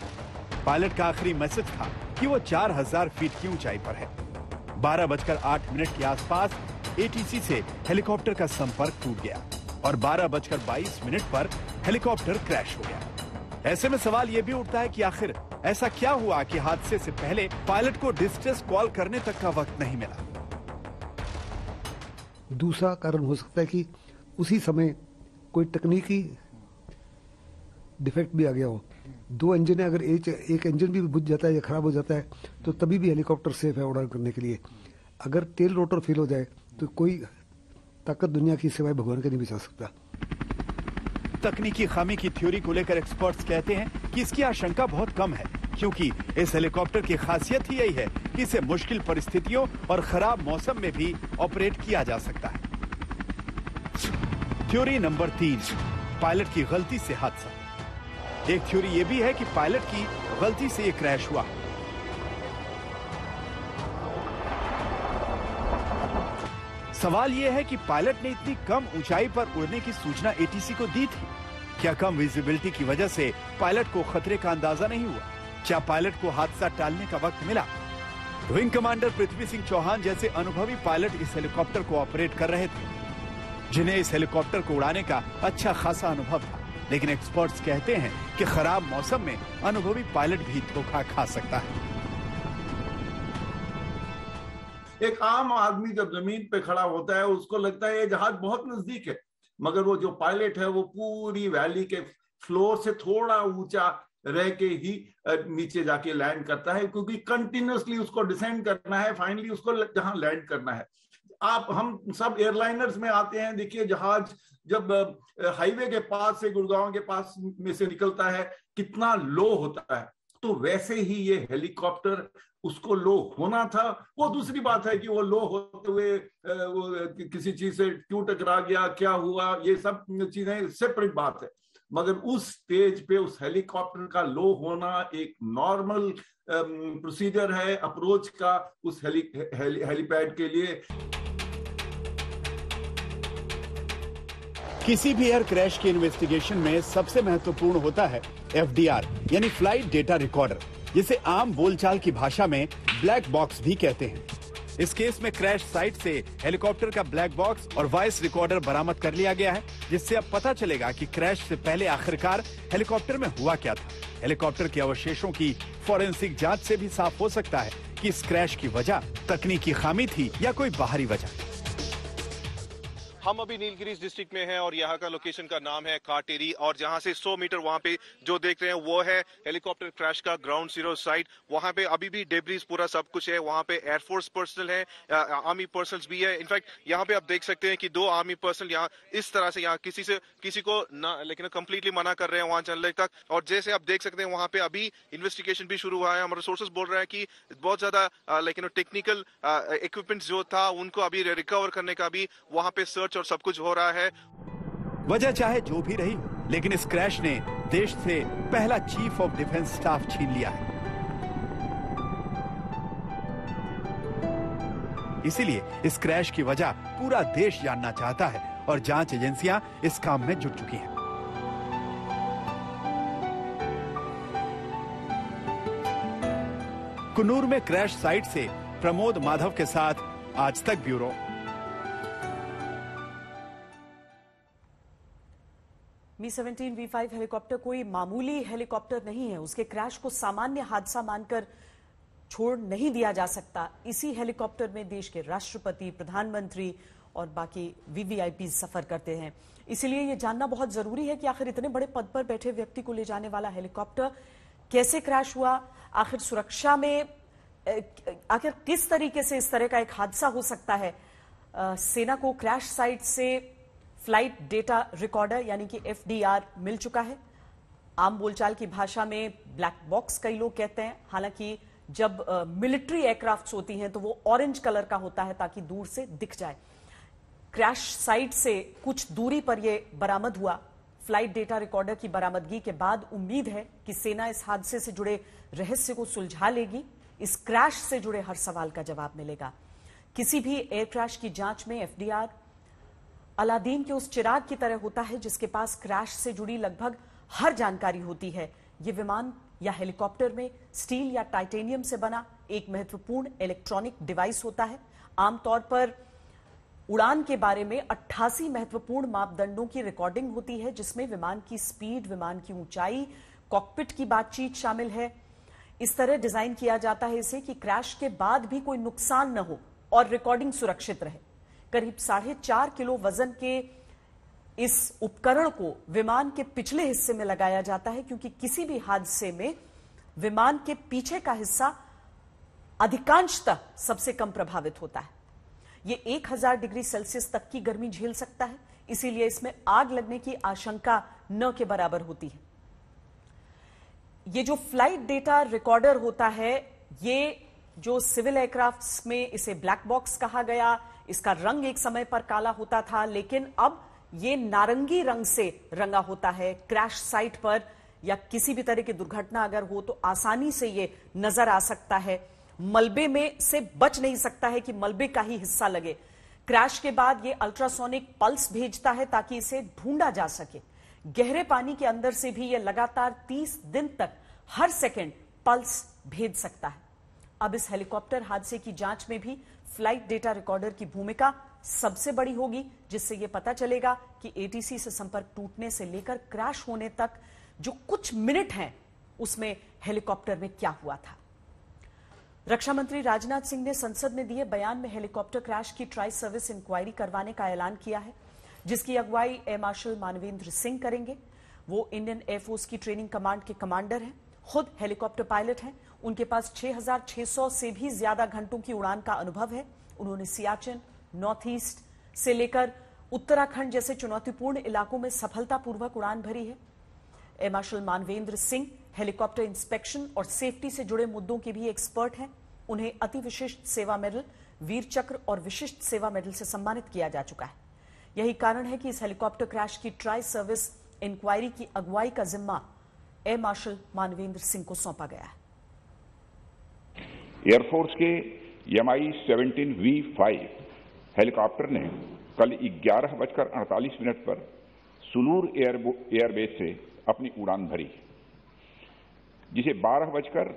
पायलट का आखिरी मैसेज था कि वो 4000 फीट की ऊंचाई पर है। 12:08 के आसपास ATC से हेलीकॉप्टर का संपर्क टूट गया और 12:22 पर हेलीकॉप्टर क्रैश हो गया। ऐसे में सवाल यह भी उठता है कि आखिर ऐसा क्या हुआ कि हादसे से पहले पायलट को डिस्ट्रेस कॉल करने तक का वक्त नहीं मिला। दूसरा कारण हो सकता है कि उसी समय कोई तकनीकी डिफेक्ट भी आ गया हो। 2 इंजन है, अगर एक इंजन भी बुझ जाता है या खराब हो जाता है तो तभी भी हेलीकॉप्टर सेफ है उड़ान करने के लिए। अगर टेल रोटर फेल हो जाए तो कोई ताकत दुनिया की सिवाय भगवान का नहीं बचा सकता। तकनीकी खामी की थ्योरी को लेकर एक्सपर्ट्स कहते हैं कि इसकी आशंका बहुत कम है, क्योंकि इस हेलीकॉप्टर की खासियत ही यही है कि इसे मुश्किल परिस्थितियों और खराब मौसम में भी ऑपरेट किया जा सकता है। थ्योरी नंबर 3, पायलट की गलती से हादसा। एक थ्योरी यह भी है कि पायलट की गलती से यह क्रैश हुआ। सवाल यह है कि पायलट ने इतनी कम ऊंचाई पर उड़ने की सूचना ATC को दी थी। क्या कम विजिबिलिटी की वजह से पायलट को खतरे का अंदाजा नहीं हुआ? क्या पायलट को हादसा टालने का वक्त मिला? विंग कमांडर पृथ्वी सिंह चौहान जैसे अनुभवी पायलट इस हेलीकॉप्टर को ऑपरेट कर रहे थे, जिन्हें इस हेलीकॉप्टर को उड़ाने का अच्छा खासा अनुभव था। लेकिन एक्सपर्ट्स कहते हैं कि खराब मौसम में अनुभवी पायलट भी धोखा खा सकता है। एक आम आदमी जब जमीन पे खड़ा होता है उसको लगता है ये जहाज बहुत नजदीक है, मगर वो जो पायलट है वो पूरी वैली के फ्लोर से थोड़ा ऊंचा रह के ही नीचे जाके लैंड करता है, क्योंकि कंटिन्यूसली उसको डिसेंड करना है, फाइनली उसको जहां लैंड करना है। हम सब एयरलाइनर्स में आते हैं, देखिए जहाज जब हाईवे के पास से, गुड़गांव के पास में से निकलता है कितना लो होता है, तो वैसे ही ये हेलीकॉप्टर उसको लो होना था। वो दूसरी बात है कि वो लो होते हुए वो किसी चीज से क्यों टकरा गया, क्या हुआ, ये सब चीजें सेपरेट बात है, मगर उस स्टेज पे उस हेलीकॉप्टर का लो होना एक नॉर्मल प्रोसीजर है अप्रोच का उस हेलीपैड के लिए। किसी भी एयर क्रैश के इन्वेस्टिगेशन में सबसे महत्वपूर्ण होता है FDR यानी फ्लाइट डेटा रिकॉर्डर, जिसे आम बोलचाल की भाषा में ब्लैक बॉक्स भी कहते हैं। इस केस में क्रैश साइट से हेलीकॉप्टर का ब्लैक बॉक्स और वॉइस रिकॉर्डर बरामद कर लिया गया है, जिससे अब पता चलेगा कि क्रैश से पहले आखिरकार हेलीकॉप्टर में हुआ क्या था। हेलीकॉप्टर के अवशेषों की फॉरेंसिक जांच से भी साफ हो सकता है कि इस क्रैश की वजह तकनीकी खामी थी या कोई बाहरी वजह। हम अभी नीलगिरी डिस्ट्रिक्ट में हैं और यहाँ का लोकेशन का नाम है काटेरी और जहाँ से 100 मीटर वहाँ पे जो देख रहे हैं वो है हेलीकॉप्टर क्रैश का ग्राउंड जीरो साइट। वहाँ पे अभी भी डेब्रीज पूरा सब कुछ है। वहाँ पे एयरफोर्स पर्सनल है, आर्मी पर्सनल भी है। इनफैक्ट यहाँ पे आप देख सकते हैं कि 2 आर्मी पर्सनल यहाँ इस तरह से यहाँ किसी को ना लेकिन कंप्लीटली मना कर रहे हैं वहाँ चलने तक। और जैसे आप देख सकते हैं वहाँ पे अभी इन्वेस्टिगेशन भी शुरू हुआ है। हमारे सोर्सेज बोल रहे हैं कि बहुत ज्यादा लेकिन टेक्निकल इक्विपमेंट्स जो था उनको अभी रिकवर करने का भी वहाँ पे सर्च और सब कुछ हो रहा है। वजह चाहे जो भी रही हो, लेकिन इस क्रैश ने देश से पहला चीफ ऑफ डिफेंस स्टाफ छीन लिया है। इसीलिए इस क्रैश की वजह पूरा देश जानना चाहता है और जांच एजेंसियां इस काम में जुट चुकी हैं। कुन्नूर में क्रैश साइट से प्रमोद माधव के साथ आज तक ब्यूरो। Mi-17 V5 हेलीकॉप्टर कोई मामूली हेलीकॉप्टर नहीं है। उसके क्रैश को सामान्य हादसा मानकर छोड़ नहीं दिया जा सकता। इसी हेलीकॉप्टर में देश के राष्ट्रपति, प्रधानमंत्री और बाकी वीवीआईपी सफर करते हैं। इसलिए यह जानना बहुत जरूरी है कि आखिर इतने बड़े पद पर बैठे व्यक्ति को ले जाने वाला हेलीकॉप्टर कैसे क्रैश हुआ, आखिर सुरक्षा में आखिर किस तरीके से इस तरह का एक हादसा हो सकता है। सेना को क्रैश साइट से फ्लाइट डेटा रिकॉर्डर यानी कि FDR मिल चुका है। आम बोलचाल की भाषा में ब्लैक बॉक्स कई लोग कहते हैं। हालांकि जब मिलिट्री एयरक्राफ्ट्स होती हैं तो वो ऑरेंज कलर का होता है ताकि दूर से दिख जाए। क्रैश साइट से कुछ दूरी पर यह बरामद हुआ। फ्लाइट डेटा रिकॉर्डर की बरामदगी के बाद उम्मीद है कि सेना इस हादसे से जुड़े रहस्य को सुलझा लेगी। इस क्रैश से जुड़े हर सवाल का जवाब मिलेगा। किसी भी एयर क्रैश की जांच में FDR अलादीन के उस चिराग की तरह होता है जिसके पास क्रैश से जुड़ी लगभग हर जानकारी होती है। यह विमान या हेलीकॉप्टर में स्टील या टाइटेनियम से बना एक महत्वपूर्ण इलेक्ट्रॉनिक डिवाइस होता है। आमतौर पर उड़ान के बारे में 88 महत्वपूर्ण मापदंडों की रिकॉर्डिंग होती है, जिसमें विमान की स्पीड, विमान की ऊंचाई, कॉकपिट की बातचीत शामिल है। इस तरह डिजाइन किया जाता है इसे कि क्रैश के बाद भी कोई नुकसान न हो और रिकॉर्डिंग सुरक्षित रहे। करीब 4.5 किलो वजन के इस उपकरण को विमान के पिछले हिस्से में लगाया जाता है, क्योंकि किसी भी हादसे में विमान के पीछे का हिस्सा अधिकांशतः सबसे कम प्रभावित होता है। यह 1000 डिग्री सेल्सियस तक की गर्मी झेल सकता है, इसीलिए इसमें आग लगने की आशंका न के बराबर होती है। ये जो फ्लाइट डेटा रिकॉर्डर होता है, ये जो सिविल एयरक्राफ्ट्स में इसे ब्लैक बॉक्स कहा गया। इसका रंग एक समय पर काला होता था, लेकिन अब ये नारंगी रंग से रंगा होता है। क्रैश साइट पर या किसी भी तरह की दुर्घटना अगर हो तो आसानी से ये नजर आ सकता है। मलबे में से बच नहीं सकता है कि मलबे का ही हिस्सा लगे। क्रैश के बाद ये अल्ट्रासोनिक पल्स भेजता है ताकि इसे ढूंढा जा सके। गहरे पानी के अंदर से भी यह लगातार 30 दिन तक हर सेकंड पल्स भेज सकता है। अब इस हेलीकॉप्टर हादसे की जांच में भी फ्लाइट डेटा रिकॉर्डर की भूमिका सबसे बड़ी होगी, जिससे यह पता चलेगा कि ATC से संपर्क टूटने से लेकर क्रैश होने तक जो कुछ मिनट हैं उसमें हेलीकॉप्टर में क्या हुआ था। रक्षा मंत्री राजनाथ सिंह ने संसद में दिए बयान में हेलीकॉप्टर क्रैश की ट्राई सर्विस इंक्वायरी करवाने का ऐलान किया है, जिसकी अगुवाई एयर मार्शल मानवेंद्र सिंह करेंगे। वो इंडियन एयरफोर्स की ट्रेनिंग कमांड के कमांडर हैं, खुद हेलीकॉप्टर पायलट हैं। उनके पास 6600 से भी ज्यादा घंटों की उड़ान का अनुभव है। उन्होंने सियाचिन, नॉर्थ ईस्ट से लेकर उत्तराखंड जैसे चुनौतीपूर्ण इलाकों में सफलतापूर्वक उड़ान भरी है। Air marshal Manvendra Singh helicopter inspection और सेफ्टी से जुड़े मुद्दों के भी एक्सपर्ट हैं। उन्हें अति विशिष्ट सेवा मेडल, वीर चक्र और विशिष्ट सेवा मेडल से सम्मानित किया जा चुका है। यही कारण है कि इस हेलीकॉप्टर क्रैश की ट्राई सर्विस इंक्वायरी की अगुवाई का जिम्मा एयर मार्शल मानवेंद्र सिंह को सौंपा गया है। एयरफोर्स के Mi-17 V5 हेलीकॉप्टर ने कल 11:48 पर सुलूर एयरबेस से अपनी उड़ान भरी, जिसे 12:15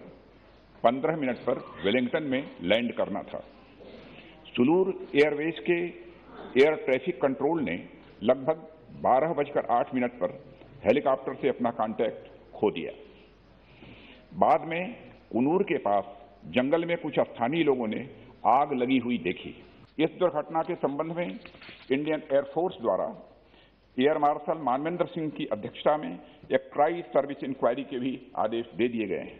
पर वेलिंगटन में लैंड करना था। सुलूर एयरबेस के एयर ट्रैफिक कंट्रोल ने लगभग 12:08 पर हेलीकॉप्टर से अपना कांटेक्ट खो दिया। बाद में कुन्नूर के पास जंगल में कुछ स्थानीय लोगों ने आग लगी हुई देखी। इस दुर्घटना के संबंध में इंडियन एयरफोर्स द्वारा एयर मार्शल मानवेंद्र सिंह की अध्यक्षता में एक ट्राई सर्विस इंक्वायरी के भी आदेश दे दिए गए हैं।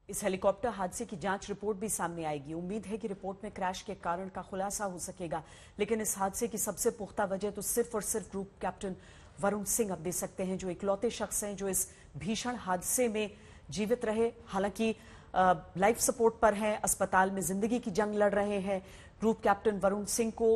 इस हेलीकॉप्टर हादसे की जांच रिपोर्ट भी सामने आएगी। उम्मीद है कि रिपोर्ट में क्रैश के कारण का खुलासा हो सकेगा, लेकिन इस हादसे की सबसे पुख्ता वजह तो सिर्फ और सिर्फ ग्रुप कैप्टन वरुण सिंह अब दे सकते हैं, जो इकलौते शख्स हैं जो इस भीषण हादसे में जीवित रहे। हालांकि लाइफ सपोर्ट पर हैं, अस्पताल में जिंदगी की जंग लड़ रहे हैं। ग्रुप कैप्टन वरुण सिंह को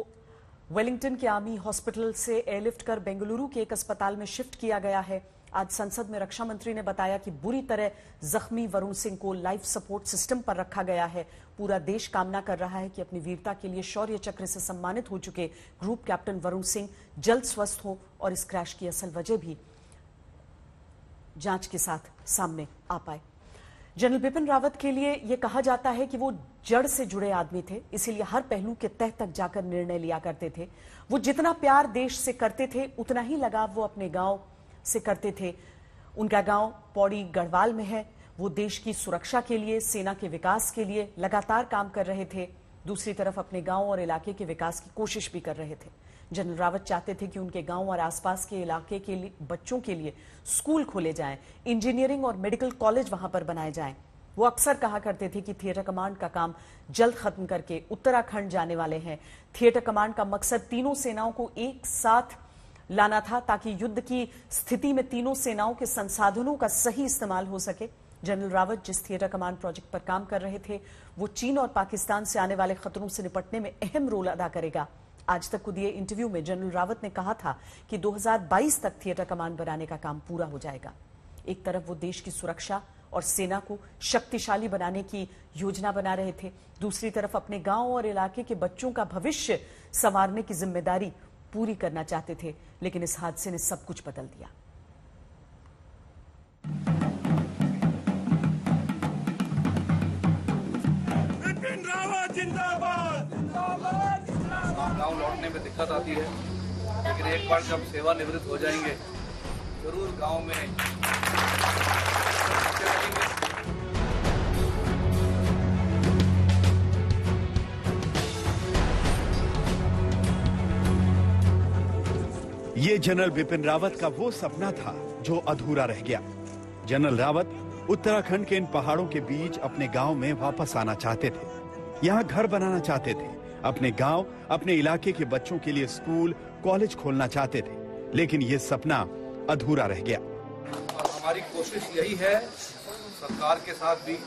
वेलिंगटन के आर्मी हॉस्पिटल से एयरलिफ्ट कर बेंगलुरु के एक अस्पताल में शिफ्ट किया गया है। आज संसद में रक्षा मंत्री ने बताया कि बुरी तरह जख्मी वरुण सिंह को लाइफ सपोर्ट सिस्टम पर रखा गया है। पूरा देश कामना कर रहा है कि अपनी वीरता के लिए शौर्य चक्र से सम्मानित हो चुके ग्रुप कैप्टन वरुण सिंह जल्द स्वस्थ हो और इस क्रैश की असल वजह भी जांच के साथ सामने आ पाए। जनरल बिपिन रावत के लिए यह कहा जाता है कि वो जड़ से जुड़े आदमी थे, इसीलिए हर पहलू के तह तक जाकर निर्णय लिया करते थे। वो जितना प्यार देश से करते थे उतना ही लगाव वो अपने गांव से करते थे। उनका गांव पौड़ी गढ़वाल में है। वो देश की सुरक्षा के लिए, सेना के विकास के लिए लगातार काम कर रहे थे। दूसरी तरफ अपने गांव और इलाके के विकास की कोशिश भी कर रहे थे। जनरल रावत चाहते थे कि उनके गांव और आसपास के इलाके के लिए बच्चों के लिए स्कूल खोले जाएं, इंजीनियरिंग और मेडिकल कॉलेज वहां पर बनाए जाएं। वो अक्सर कहा करते थे कि थिएटर कमांड का काम जल्द खत्म करके उत्तराखंड जाने वाले हैं। थिएटर कमांड का मकसद तीनों सेनाओं को एक साथ लाना था ताकि युद्ध की स्थिति में तीनों सेनाओं के संसाधनों का सही इस्तेमाल हो सके। जनरल रावत जिस थिएटर कमांड प्रोजेक्ट पर काम कर रहे थे वो चीन और पाकिस्तान से आने वाले खतरों से निपटने में अहम रोल अदा करेगा। आज तक को दिए इंटरव्यू में जनरल रावत ने कहा था कि 2022 तक थिएटर कमांड बनाने का काम पूरा हो जाएगा। एक तरफ वो देश की सुरक्षा और सेना को शक्तिशाली बनाने की योजना बना रहे थे, दूसरी तरफ अपने गांव और इलाके के बच्चों का भविष्य संवारने की जिम्मेदारी पूरी करना चाहते थे। लेकिन इस हादसे ने सब कुछ बदल दिया। बिपिन रावत जिंदाबाद। गांव लौटने में दिक्कत आती है, लेकिन एक बार जब सेवानिवृत्त हो जाएंगे जरूर गांव में ये जनरल बिपिन रावत का वो सपना था जो अधूरा रह गया। जनरल रावत उत्तराखंड के इन पहाड़ों के बीच अपने गांव में वापस आना चाहते थे, यहाँ घर बनाना चाहते थे, अपने गांव, अपने इलाके के बच्चों के लिए स्कूल, कॉलेज खोलना चाहते थे, लेकिन ये सपना अधूरा रह गया। और हमारी कोशिश यही है, सरकार के साथ भी,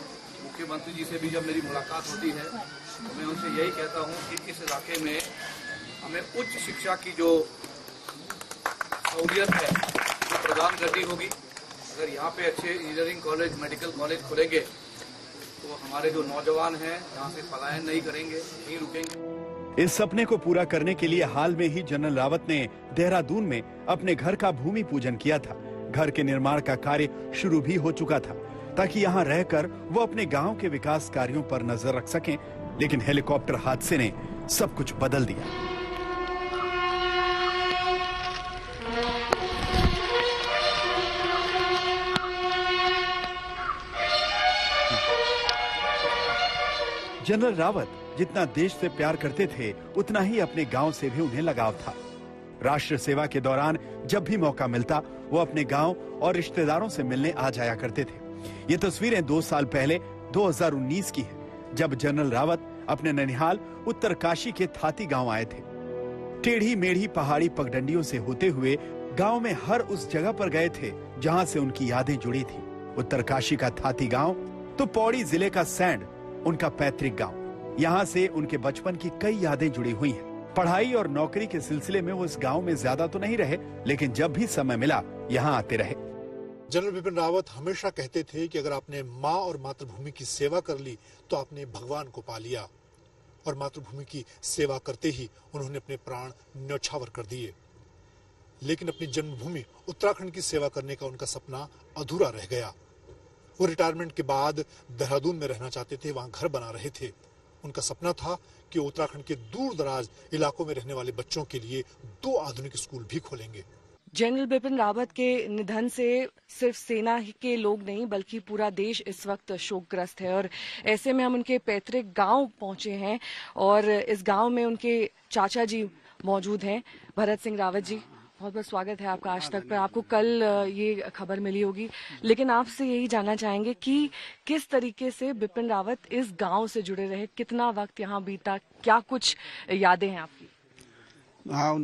मुख्यमंत्री जी से भी जब मेरी मुलाकात होती है तो मैं उनसे यही कहता हूँ कि इस इलाके में हमें उच्च शिक्षा की जो सहूलियत है वो प्रदान करनी होगी। अगर यहाँ पे अच्छे इंजीनियरिंग कॉलेज, मेडिकल कॉलेज खुलेंगे तो हमारे जो नौजवान हैं यहाँ से पलायन नहीं करेंगे, नहीं रुकेंगे। इस सपने को पूरा करने के लिए हाल में ही जनरल रावत ने देहरादून में अपने घर का भूमि पूजन किया था। घर के निर्माण का कार्य शुरू भी हो चुका था ताकि यहाँ रहकर वो अपने गांव के विकास कार्यों पर नजर रख सकें, लेकिन हेलीकॉप्टर हादसे ने सब कुछ बदल दिया। जनरल रावत जितना देश से प्यार करते थे उतना ही अपने गांव से भी उन्हें लगाव था। राष्ट्र सेवा के दौरान जब भी मौका मिलता वो अपने गांव और रिश्तेदारों से मिलने आ जाया करते थे। ये तस्वीरें 2 साल पहले 2019 की हैं, जब जनरल रावत अपने ननिहाल उत्तरकाशी के थाती गांव आए थे। टेढ़ी मेढ़ी पहाड़ी पगडंडियों से होते हुए गांव में हर उस जगह पर गए थे जहां से उनकी यादें जुड़ी थी। उत्तरकाशी का थाती गांव तो पौड़ी जिले का सैंड उनका पैतृक गांव। यहाँ से उनके बचपन की कई यादें जुड़ी हुई हैं। पढ़ाई और नौकरी के सिलसिले में वो इस गांव में ज्यादा तो नहीं रहे, लेकिन जब भी समय मिला यहाँ आते रहे। जनरल बिपिन रावत हमेशा कहते थे कि अगर आपने माँ और मातृभूमि की सेवा कर ली तो आपने भगवान को पा लिया, और मातृभूमि की सेवा करते ही उन्होंने अपने प्राण न्यौछावर कर दिए। लेकिन अपनी जन्मभूमि उत्तराखंड की सेवा करने का उनका सपना अधूरा रह गया। वो रिटायरमेंट के बाद देहरादून में रहना चाहते थे, वहां घर बना रहे थे। उनका सपना था कि उत्तराखंड के दूर दराज इलाकों में रहने वाले बच्चों के लिए 2 आधुनिक स्कूल भी खोलेंगे। जनरल बिपिन रावत के निधन से सिर्फ सेना के लोग नहीं बल्कि पूरा देश इस वक्त शोकग्रस्त है और ऐसे में हम उनके पैतृक गांव पहुंचे हैं और इस गांव में उनके चाचा जी मौजूद हैं। भरत सिंह रावत जी, बहुत बहुत स्वागत है आपका आज तक पर। आपको कल ये खबर मिली होगी, लेकिन आपसे यही जानना चाहेंगे कि किस तरीके से बिपिन रावत इस गांव से जुड़े रहे, कितना वक्त यहाँ बीता, क्या कुछ यादें हैं आपकी? हाँ,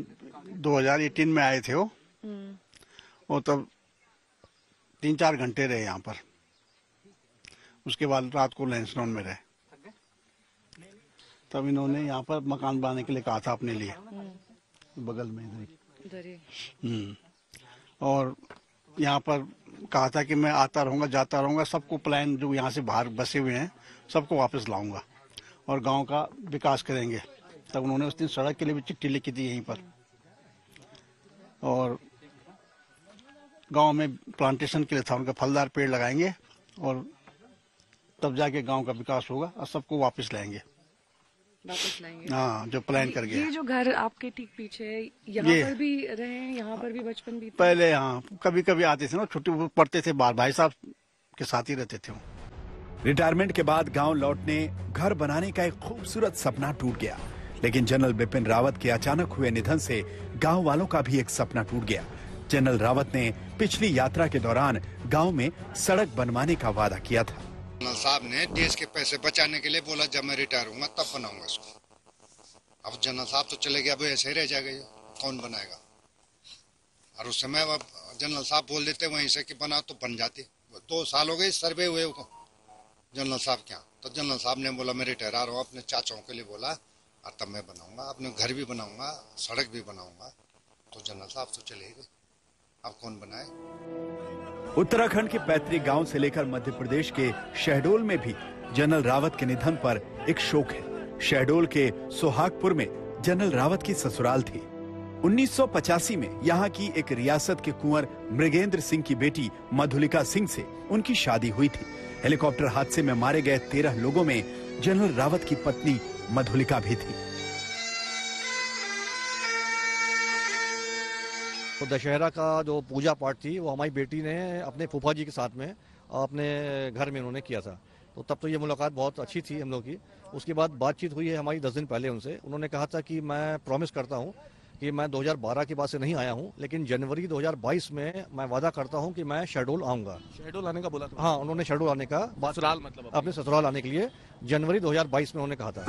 2018 में आए थे वो तब 3-4 घंटे रहे यहाँ पर। उसके बाद रात को लैंसडाउन में रहे। तब इन्होंने यहाँ पर मकान बनाने के लिए कहा था अपने लिए, बगल में इधर। और यहाँ पर कहा था कि मैं आता रहूँगा, जाता रहूँगा, सबको प्लान जो यहाँ से बाहर बसे हुए हैं सबको वापस लाऊंगा और गांव का विकास करेंगे। तब उन्होंने उस दिन सड़क के लिए भी चिट्ठी लिखी थी यहीं पर और गांव में प्लांटेशन के लिए था उनका, फलदार पेड़ लगाएंगे और तब जाके गांव का विकास होगा और सबको वापस लाएंगे। हाँ, जो प्लान कर गया। ये जो घर आपके ठीक पीछे है, यहाँ पर भी रहे हैं, यहाँ पर भी बचपन बीता? पहले हाँ, कभी कभी आते थे ना, छुट्टी पढ़ते थे बाहर, भाई साहब के साथ ही रहते थे। रिटायरमेंट के बाद गांव लौटने, घर बनाने का एक खूबसूरत सपना टूट गया, लेकिन जनरल बिपिन रावत के अचानक हुए निधन से गांव वालों का भी एक सपना टूट गया। जनरल रावत ने पिछली यात्रा के दौरान गांव में सड़क बनवाने का वादा किया था। जनरल साहब ने देश के पैसे बचाने के लिए बोला जब मैं रिटायर हूंगा तब बनाऊंगा इसको। अब जनरल साहब तो चले गए, अब ऐसे ही रह जाएगा, कौन बनाएगा? और उस समय अब जनरल साहब बोल देते वहीं से कि बना तो बन जाती। 2 साल हो गए सर्वे हुए को जनरल साहब क्या, तो जनरल साहब ने बोला मैं रिटायर हूँ, अपने चाचाओं के लिए बोला और तब मैं बनाऊंगा, अपने घर भी बनाऊंगा, सड़क भी बनाऊंगा। तो जनरल साहब तो चले गए, अब कौन बनाए? उत्तराखंड के पैतृक गांव से लेकर मध्य प्रदेश के शहडोल में भी जनरल रावत के निधन पर एक शोक है। शहडोल के सोहागपुर में जनरल रावत की ससुराल थी। 1985 में यहाँ की एक रियासत के कुंवर मृगेंद्र सिंह की बेटी मधुलिका सिंह से उनकी शादी हुई थी। हेलीकॉप्टर हादसे में मारे गए 13 लोगों में जनरल रावत की पत्नी मधुलिका भी थी। तो दशहरा का जो पूजा पाठ थी वो हमारी बेटी ने अपने फूफा जी के साथ में अपने घर में उन्होंने किया था। तो तब तो ये मुलाकात बहुत अच्छी थी हम लोग की। उसके बाद बातचीत हुई है हमारी 10 दिन पहले उनसे। उन्होंने कहा था कि मैं प्रॉमिस करता हूँ कि मैं 2012 के बाद से नहीं आया हूँ, लेकिन जनवरी 2022 में मैं वादा करता हूँ कि मैं शहडोल आऊँगा। शहडोल आने का बोला था? हाँ, उन्होंने शहडोल आने का, ससुराल मतलब अपने ससुराल आने के लिए जनवरी 2022 में उन्होंने कहा था।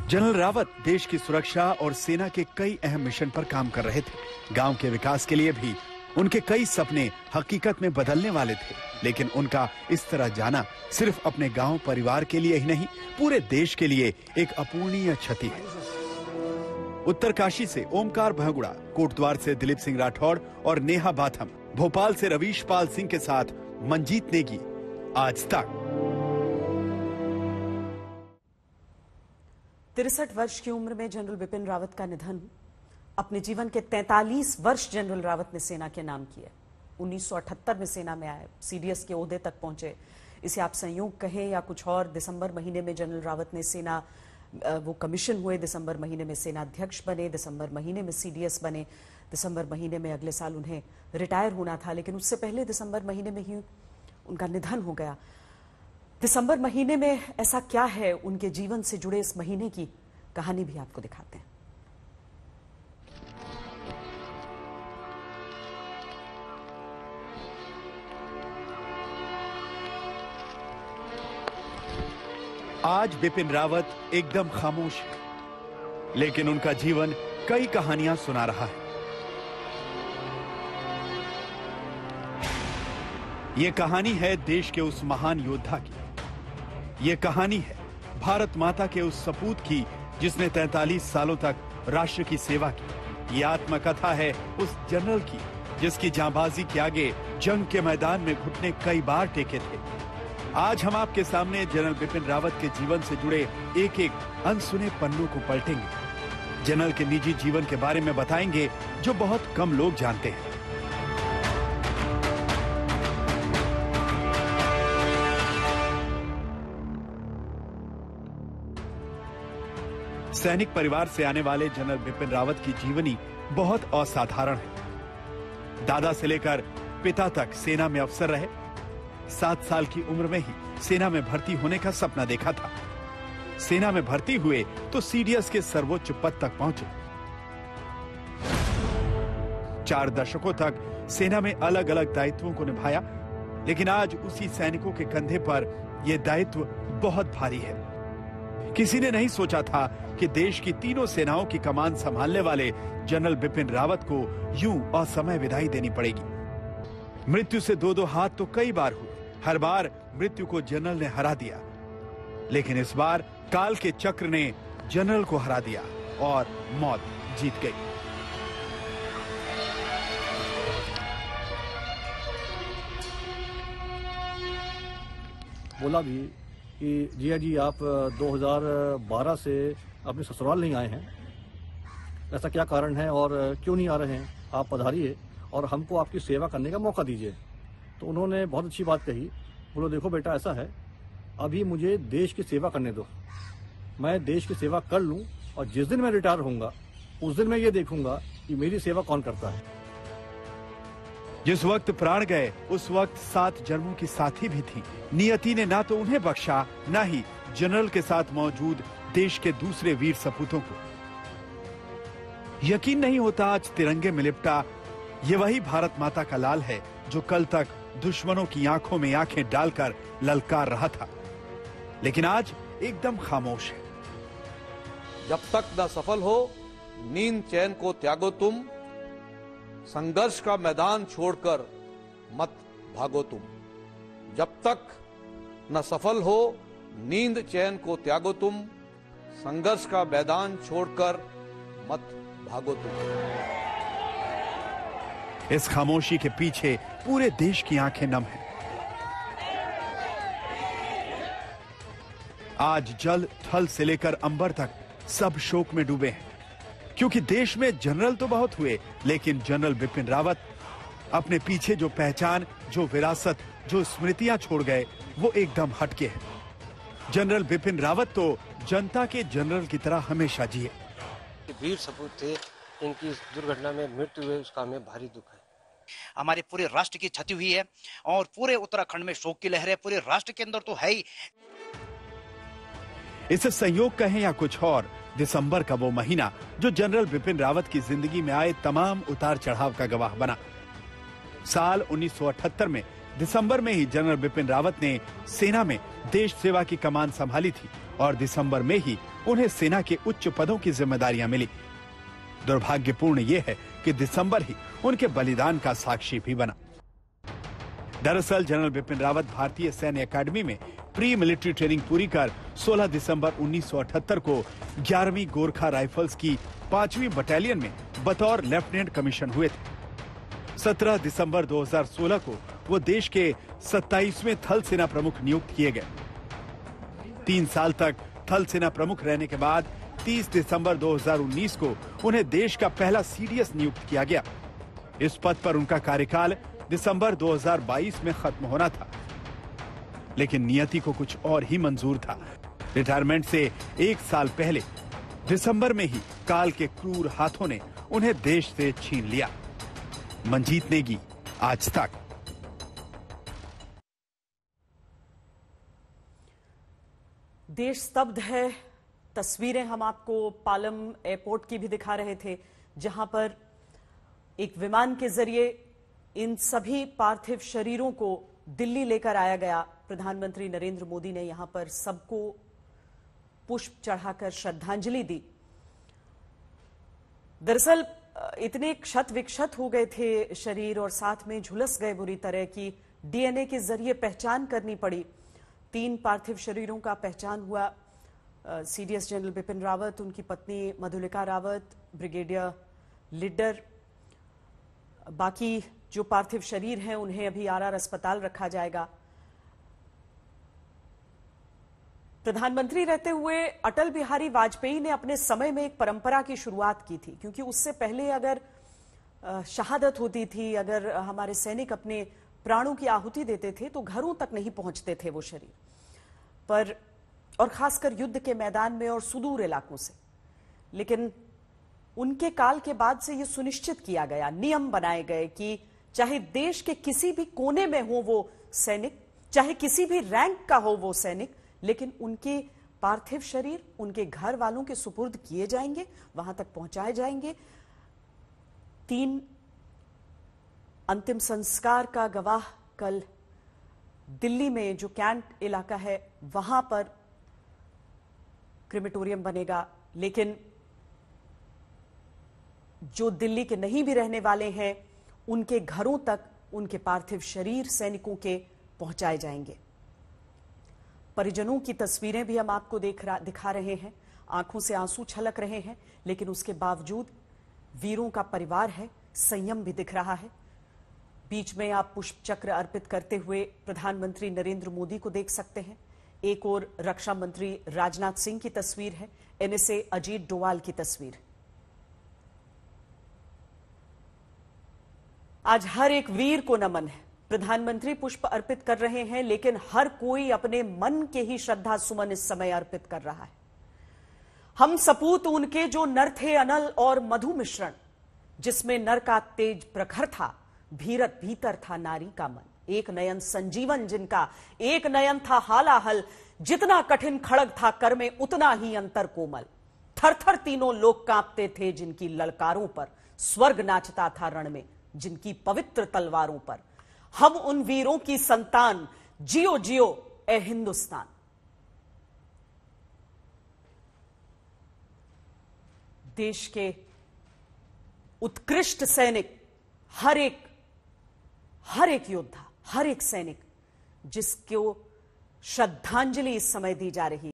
जनरल रावत देश की सुरक्षा और सेना के कई अहम मिशन पर काम कर रहे थे। गांव के विकास के लिए भी उनके कई सपने हकीकत में बदलने वाले थे, लेकिन उनका इस तरह जाना सिर्फ अपने गांव परिवार के लिए ही नहीं, पूरे देश के लिए एक अपूर्णीय क्षति है। उत्तरकाशी से ओमकार भगुड़ा, कोटद्वार से दिलीप सिंह राठौड़ और नेहा बाथम, भोपाल से रवीश पाल सिंह के साथ मंजीत नेगी, आज तक। 63 वर्ष की उम्र में जनरल बिपिन रावत का निधन। अपने जीवन के 43 वर्ष जनरल रावत ने सेना के नाम किए। 1978 में सेना में आए, सीडीएस के ओहदे तक पहुंचे। इसे आप संयोग कहें या कुछ और, दिसंबर महीने में जनरल रावत ने सेना वो कमीशन हुए, दिसंबर महीने में सेना अध्यक्ष बने, दिसंबर महीने में सीडीएस बने, दिसंबर महीने में अगले साल उन्हें रिटायर होना था, लेकिन उससे पहले दिसंबर महीने में ही उनका निधन हो गया। दिसंबर महीने में ऐसा क्या है उनके जीवन से जुड़े इस महीने की कहानी भी आपको दिखाते हैं। आज बिपिन रावत एकदम खामोश है, लेकिन उनका जीवन कई कहानियां सुना रहा है। ये कहानी है देश के उस महान योद्धा की। ये कहानी है भारत माता के उस सपूत की जिसने 43 सालों तक राष्ट्र की सेवा की। ये आत्मकथा है उस जनरल की जिसकी जांबाजी के आगे जंग के मैदान में घुटने कई बार टेके थे। आज हम आपके सामने जनरल बिपिन रावत के जीवन से जुड़े एक एक अनसुने पन्नों को पलटेंगे। जनरल के निजी जीवन के बारे में बताएंगे जो बहुत कम लोग जानते हैं। सैनिक परिवार से आने वाले जनरल बिपिन रावत की जीवनी बहुत असाधारण है। दादा से लेकर पिता तक सेना में अफसर रहे। 7 साल की उम्र में ही सेना में भर्ती होने का सपना देखा था। सेना में भर्ती हुए तो सीडीएस के सर्वोच्च पद तक पहुंचे। 4 दशकों तक सेना में अलग अलग दायित्वों को निभाया, लेकिन आज उसी सैनिकों के कंधे पर यह दायित्व बहुत भारी है। किसी ने नहीं सोचा था कि देश की तीनों सेनाओं की कमान संभालने वाले जनरल बिपिन रावत को यूं असमय विदाई देनी पड़ेगी। मृत्यु से 2-2 हाथ तो कई बार हुए, हर बार मृत्यु को जनरल ने हरा दिया, लेकिन इस बार काल के चक्र ने जनरल को हरा दिया और मौत जीत गई। बोला भी कि जिया जी आप 2012 से अपने ससुराल नहीं आए हैं, ऐसा क्या कारण है और क्यों नहीं आ रहे हैं? आप पधारिए और हमको आपकी सेवा करने का मौका दीजिए। तो उन्होंने बहुत अच्छी बात कही। बोलो देखो बेटा, ऐसा है, अभी मुझे देश की सेवा करने दो, मैं देश की सेवा कर लूं और जिस दिन मैं रिटायर होऊंगा उस दिन मैं ये देखूंगा कि मेरी सेवा कौन करता है। जिस वक्त प्राण गए उस वक्त 7 जन्मों की साथी भी थी। नियति ने ना तो उन्हें बख्शा, ना ही जनरल के साथ मौजूद देश के दूसरे वीर सपूतों को। यकीन नहीं होता आज तिरंगे में लिपटा ये वही भारत माता का लाल है जो कल तक दुश्मनों की आंखों में आंखें डालकर ललकार रहा था, लेकिन आज एकदम खामोश है। जब तक न सफल हो नींद चैन को त्यागो तुम, संघर्ष का मैदान छोड़कर मत भागो तुम। जब तक न सफल हो नींद चैन को त्यागो तुम, संघर्ष का मैदान छोड़कर मत भागो तुम। इस खामोशी के पीछे पूरे देश की आंखें नम हैं। आज जल थल से लेकर अंबर तक सब शोक में डूबे हैं, क्योंकि देश में जनरल तो बहुत हुए, लेकिन जनरल बिपिन रावत अपने पीछे जो पहचान, जो विरासत, जो स्मृतियां छोड़ गए वो एकदम हटके हैं। जनरल बिपिन रावत तो जनता के जनरल की तरह हमेशा जिए। वीर सपूत थे, इनकी दुर्घटना में मृत्यु हुई, उसका हमें भारी दुख है। हमारे पूरे राष्ट्र की क्षति हुई है और पूरे उत्तराखंड में शोक की लहर है, पूरे राष्ट्र के अंदर तो है ही। इसे संयोग कहें या कुछ और, दिसंबर का वो महीना जो जनरल बिपिन रावत की जिंदगी में आए तमाम उतार चढ़ाव का गवाह बना। साल 1978 में दिसंबर में ही जनरल बिपिन रावत ने सेना में देश सेवा की कमान संभाली थी और दिसंबर में ही उन्हें सेना के उच्च पदों की जिम्मेदारियां मिली। दुर्भाग्यपूर्ण यह है कि दिसंबर ही उनके बलिदान का साक्षी भी बना। दरअसल जनरल बिपिन रावत भारतीय सैन्य अकादमी में प्री मिलिट्री ट्रेनिंग पूरी कर 16 दिसंबर 1978 को 11वीं गोरखा राइफल्स की 5वीं बटालियन में बतौर लेफ्टिनेंट कमीशन हुए थे। 17 दिसंबर 2016 को वो देश के 27वें थल सेना प्रमुख नियुक्त किए गए। 3 साल तक थल सेना प्रमुख रहने के बाद 30 दिसंबर 2019 को उन्हें देश का पहला सीडीएस नियुक्त किया गया। इस पद पर उनका कार्यकाल दिसंबर 2022 में खत्म होना था, लेकिन नियति को कुछ और ही मंजूर था। रिटायरमेंट से 1 साल पहले दिसंबर में ही काल के क्रूर हाथों ने उन्हें देश से छीन लिया। मंजीत नेगी, आज तक। देश स्तब्ध है। तस्वीरें हम आपको पालम एयरपोर्ट की भी दिखा रहे थे, जहां पर एक विमान के जरिए इन सभी पार्थिव शरीरों को दिल्ली लेकर आया गया। प्रधानमंत्री नरेंद्र मोदी ने यहां पर सबको पुष्प चढ़ाकर श्रद्धांजलि दी। दरअसल इतने क्षत विक्षत हो गए थे शरीर और साथ में झुलस गए बुरी तरह की डीएनए के जरिए पहचान करनी पड़ी। 3 पार्थिव शरीरों का पहचान हुआ। सीडीएस जनरल बिपिन रावत, उनकी पत्नी मधुलिका रावत, ब्रिगेडियर लिडर। बाकी जो पार्थिव शरीर हैं उन्हें अभी आरआर अस्पताल रखा जाएगा। प्रधानमंत्री रहते हुए अटल बिहारी वाजपेयी ने अपने समय में एक परंपरा की शुरुआत की थी, क्योंकि उससे पहले अगर शहादत होती थी, अगर हमारे सैनिक अपने प्राणों की आहुति देते थे तो घरों तक नहीं पहुंचते थे वो शरीर पर, और खासकर युद्ध के मैदान में और सुदूर इलाकों से। लेकिन उनके काल के बाद से यह सुनिश्चित किया गया, नियम बनाए गए कि चाहे देश के किसी भी कोने में हो वो सैनिक, चाहे किसी भी रैंक का हो वो सैनिक, लेकिन उनके पार्थिव शरीर उनके घर वालों के सुपुर्द किए जाएंगे, वहां तक पहुंचाए जाएंगे। 3 अंतिम संस्कार का गवाह कल दिल्ली में जो कैंट इलाका है वहां पर क्रिमेटोरियम बनेगा, लेकिन जो दिल्ली के नहीं भी रहने वाले हैं उनके घरों तक उनके पार्थिव शरीर सैनिकों के पहुंचाए जाएंगे। परिजनों की तस्वीरें भी हम आपको दिखा रहे हैं, आंखों से आंसू छलक रहे हैं, लेकिन उसके बावजूद वीरों का परिवार है, संयम भी दिख रहा है। बीच में आप पुष्प चक्र अर्पित करते हुए प्रधानमंत्री नरेंद्र मोदी को देख सकते हैं। एक और रक्षा मंत्री राजनाथ सिंह की तस्वीर है, एनएसए अजीत डोवाल की तस्वीर। आज हर एक वीर को नमन है। प्रधानमंत्री पुष्प अर्पित कर रहे हैं, लेकिन हर कोई अपने मन के ही श्रद्धा सुमन इस समय अर्पित कर रहा है। हम सपूत उनके जो नर थे अनल और मधु मिश्रण, जिसमें नर का तेज प्रखर था, भीरत भीतर था नारी का मन। एक नयन संजीवन जिनका, एक नयन था हालाहल, जितना कठिन खड़ग था कर में उतना ही अंतर कोमल। थर थर तीनों लोग कांपते थे जिनकी ललकारों पर, स्वर्ग नाचता था रण में जिनकी पवित्र तलवारों पर। हम उन वीरों की संतान, जियो जियो ए हिंदुस्तान। देश के उत्कृष्ट सैनिक, हर एक योद्धा, हर एक सैनिक जिसको श्रद्धांजलि इस समय दी जा रही है।